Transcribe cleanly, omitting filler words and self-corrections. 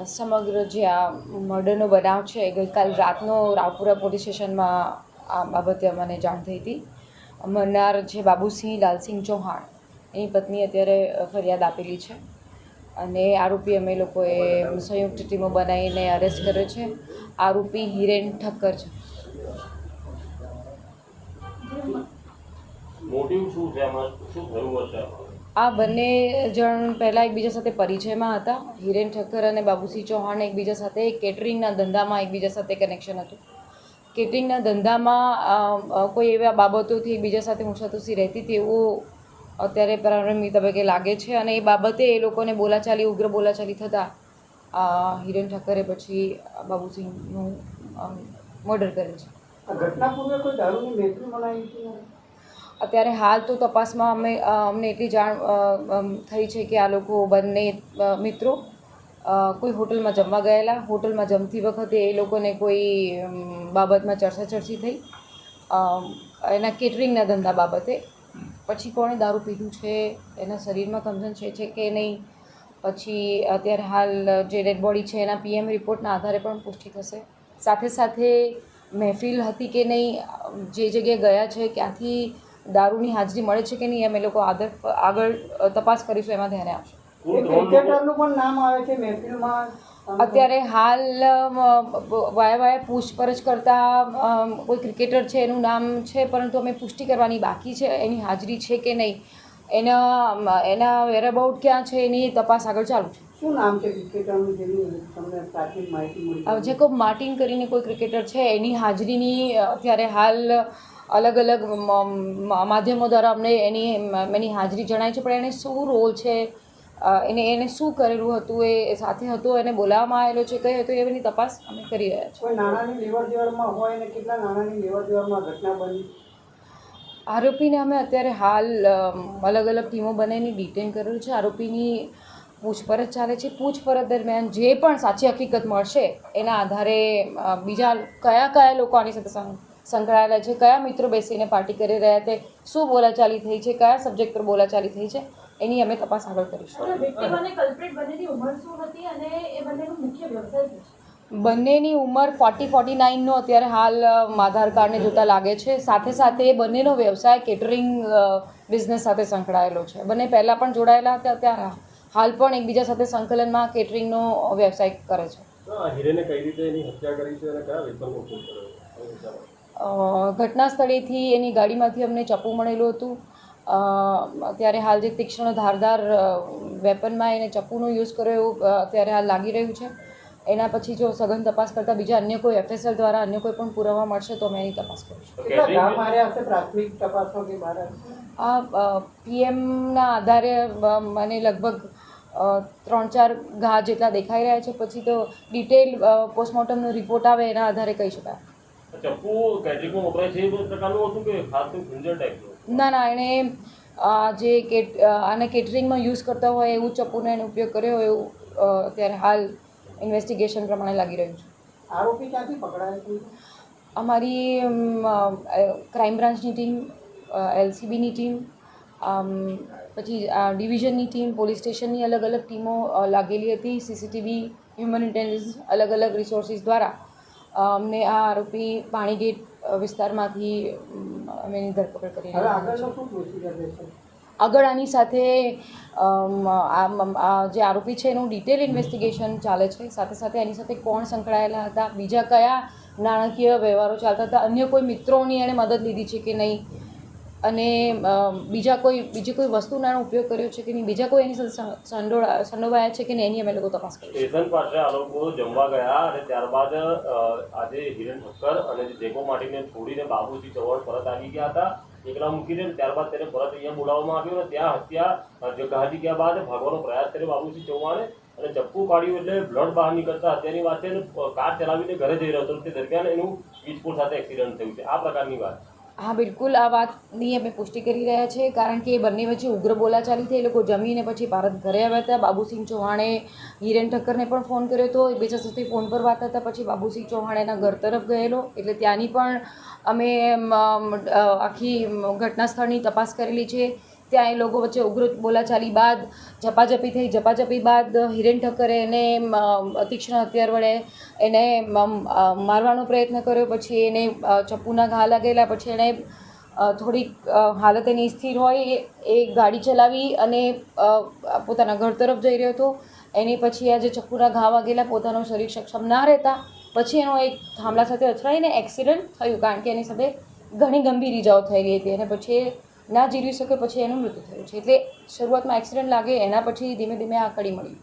સમગ્ર જે આ મર્ડરનો બનાવ છે ગઈકાલ રાતનો રાવપુરા પોલીસ સ્ટેશનમાં આ બાબતે મને જાણ થઈ હતી. મરનાર જે બાબુસિંહ લાલસિંહ ચૌહાણ એની પત્ની અત્યારે ફરિયાદ આપેલી છે અને આરોપી અમે લોકોએ સંયુક્ત ટીમો બનાવીને અરેસ્ટ કર્યો છે. આરોપી હિરેન ઠક્કર છે. મોટિવ શું છે આમાં, શું થયું હશે? આ બંને જણ પહેલાં એકબીજા સાથે પરિચયમાં હતા. હિરેન ઠક્કર અને બાબુસિંહ ચૌહાણ એકબીજા સાથે કેટરિંગના ધંધામાં એકબીજા સાથે કનેક્શન હતું. કેટરિંગના ધંધામાં કોઈ એવા બાબતોથી એકબીજા સાથે મૂંછાતુસી રહેતી તેવું અત્યારે પ્રારંભિક તબક્કે લાગે છે અને એ બાબતે એ લોકોને ઉગ્ર બોલાચાલી થતાં હિરેન ઠક્કરે પછી બાબુસિંહનું મર્ડર કરે છે. ઘટના પૂર્વે કોઈ દારૂની મહેફિલ મનાવી હતી? અત્યારે હાલ તો તપાસમાં અમને એટલી જાણ થઈ છે કે આ લોકો બંને મિત્રો કોઈ હોટલમાં જમવા ગયેલા. હોટલમાં જમતી વખતે એ લોકોને કોઈ બાબતમાં ચર્ચાચર્ચી થઈ એના કેટરિંગના ધંધા બાબતે. પછી કોણે દારૂ પીધું છે, એના શરીરમાં કમજન છે કે નહીં, પછી અત્યારે હાલ જે ડેડ બોડી છે એના PM રિપોર્ટના આધારે પણ પુષ્ટિ થશે. સાથે સાથે મહેફિલ હતી કે નહીં, જે જગ્યાએ ગયા છે ક્યાંથી દારૂની હાજરી મળે છે કે નહીં, અમે લોકો આગળ તપાસ કરીશું, એમાં ધ્યાને આવશે. ક્રિકેટરનું પણ નામ આવે છે મહેફિલમાં. અત્યારે હાલ વાયા પૂછપરછ કરતાં કોઈ ક્રિકેટર છે એનું નામ છે, પરંતુ અમે પુષ્ટિ કરવાની બાકી છે એની હાજરી છે કે નહીં, એના વેરઅબાઉટ ક્યાં છે એની તપાસ આગળ ચાલુ છે. શું નામ છે ક્રિકેટરનું જેની તમને પ્રાથમિક માહિતી મળી? જેકોબ માર્ટિન કરીને કોઈ ક્રિકેટર છે, એની હાજરીની અત્યારે હાલ અલગ અલગ માધ્યમો દ્વારા અમને એની હાજરી જણાય છે, પણ એને શું રોલ છે, એને શું કરેલું હતું, એ સાથે હતો, એને બોલાવવામાં આવેલો છે, કઈ હતો, એની તપાસ અમે કરી રહ્યા છીએ. કોઈ નાણાંની લેવડ દેવડમાં હોય અને કેટલા નાણાંની લેવડ દેવડમાં ઘટના બની? આરોપીને અમે અત્યારે હાલ અલગ અલગ ટીમો બનાવીને ડિટેન કરેલું છે. આરોપીની પૂછપરછ ચાલે છે. પૂછપરછ દરમિયાન જે પણ સાચી હકીકત મળશે એના આધારે બીજા કયા લોકો આની સાથે સંકળાયેલા છે, કયા મિત્રો બેસીને પાર્ટી કરી રહ્યા તે, શું બોલાચાલી થઈ છે, કયા સબ્જેક્ટ પર બોલાચાલી થઈ છે, એની અમે તપાસ આગળ કરીશું. બંનેની ઉંમર 40-49નો અત્યારે હાલ આધાર કાર્ડને જોતા લાગે છે. સાથે સાથે બંનેનો વ્યવસાય કેટરિંગ બિઝનેસ સાથે સંકળાયેલો છે. બંને પહેલાં પણ જોડાયેલા હતા, અત્યારે હાલ પણ એકબીજા સાથે સંકલનમાં કેટરિંગનો વ્યવસાય કરે છે. હિરેને કઈ રીતે એની હત્યા કરી છે અને કયા વેપનનો ઉપયોગ કર્યો? ઘટના સ્થળેથી એની ગાડીમાંથી અમને ચપ્પુ મળેલું હતું. અત્યારે હાલ જે તીક્ષ્ણ ધારદાર વેપનમાં એને ચપ્પુનો યુઝ કર્યો એવું અત્યારે હાલ લાગી રહ્યું છે. એના પછી જો સઘન તપાસ કરતાં બીજા અન્ય કોઈ FSL દ્વારા અન્ય કોઈ પણ પુરાવા મળશે તો અમે એની તપાસ કરીશું. આ PMના આધારે મને લગભગ 3-4 ઘા જેટલા દેખાઈ રહ્યા છે. પછી તો ડિટેલ પોસ્ટમોર્ટમનો રિપોર્ટ આવે એના આધારે કહી શકાય. ચપ્પુ કેટરિંગમાં વપરાય છે એ પ્રકારનું હતું કે ખાસ કોઈ ખંજર ટાઈપનું? ના, એણે આને કેટરિંગમાં યુઝ કરતા હોય એવું ચપ્પુનો એને ઉપયોગ કર્યો હોય એવું અત્યારે હાલ ઇન્વેસ્ટિગેશન પ્રમાણે લાગી રહ્યું છે. આરોપી ક્યાંથી પકડાય છે? અમારી ક્રાઇમ બ્રાન્ચની ટીમ, LCBની ટીમ, પછી ડિવિઝનની ટીમ, પોલીસ સ્ટેશનની અલગ અલગ ટીમો લાગેલી હતી. CCTV, હ્યુમન ઇન્ટેલિજન્સ, અલગ અલગ રિસોર્સિસ દ્વારા અમને આ આરોપી પાણીગેટ વિસ્તારમાંથી અમે એની ધરપકડ કરી રહ્યા છીએ. આગળ આની સાથે જે આરોપી છે એનું ડિટેલ ઇન્વેસ્ટિગેશન ચાલે છે. સાથે સાથે એની સાથે કોણ સંકળાયેલા હતા, બીજા કયા નાણાકીય વ્યવહારો ચાલતા હતા, અન્ય કોઈ મિત્રોની એણે મદદ લીધી છે કે નહીં, અને બીજી કોઈ વસ્તુનો ઉપયોગ કર્યો છે કે નહીં, બીજા કોઈ એની સાથે સંડોવાયા છે કે નહીં, એની અમે લોકો તપાસ કરીશું. સ્ટેશન પાસે આ લોકો જમવા ગયા અને ત્યારબાદ આજે હિરેન ઠક્કર અને જેકો માટીને છોડીને બાબુસિંહ ચૌહાણ પરત આવી ગયા હતા. એકલા મૂકીને ત્યારબાદ તેને પરત અહીંયા બોલાવવામાં આવ્યો અને ત્યાં ઘાતી ગયા બાદ ભાગવાનો પ્રયાસ કર્યો બાબુસિંહ ચૌહાણે અને ચપ્પુ કાઢ્યું એટલે બ્લડ બહાર નીકળતા અત્યારની વાત છે. કાર ચલાવીને ઘરે જઈ રહ્યો હતો તે દરમિયાન એનું વીજપોલ સાથે એક્સિડન્ટ થયું છે. આ પ્રકારની વાત. હા, બિલકુલ આ વાતની અમે પુષ્ટિ કરી રહ્યા છીએ, કારણ કે બંને વચ્ચે ઉગ્ર બોલાચાલી થઈ. એ લોકો જમીને પછી ભારત ઘરે આવ્યા હતા. બાબુસિંહ ચૌહાણે હિરેન ઠક્કરને પણ ફોન કર્યો હતો. એકબીજા સાથે ફોન પર વાત હતા. પછી બાબુસિંહ ચૌહાણ એના ઘર તરફ ગયેલો, એટલે ત્યાંની પણ અમે આખી ઘટના સ્થળની તપાસ કરેલી છે. ત્યાં એ લોકો વચ્ચે ઉગ્ર બોલાચાલી બાદ ઝપાઝપી થઈ. ઝપાઝપી બાદ હિરેન ઠક્કરે એને તીક્ષ્ણ હથિયાર વડે એને મારવાનો પ્રયત્ન કર્યો. પછી એને ચપ્પુના ઘા લાગેલા. પછી એણે થોડીક હાલત એની સ્થિર હોય એ ગાડી ચલાવી અને પોતાના ઘર તરફ જઈ રહ્યો હતો. એની પછી આ જે ચપ્પુના ઘા વાગેલા, પોતાનું શરીર સક્ષમ ના રહેતા પછી એનો એક થાંભલા સાથે અથડાઈને એક્સિડન્ટ થયું, કારણ કે એની સાથે ઘણી ગંભીર ઇજાઓ થયેલી હતી અને પછી એ ના જીરવી શકે, પછી એનું મૃત્યુ થયું છે. એટલે શરૂઆતમાં એક્સિડન્ટ લાગે, એના પછી ધીમે ધીમે આ કડી મળી.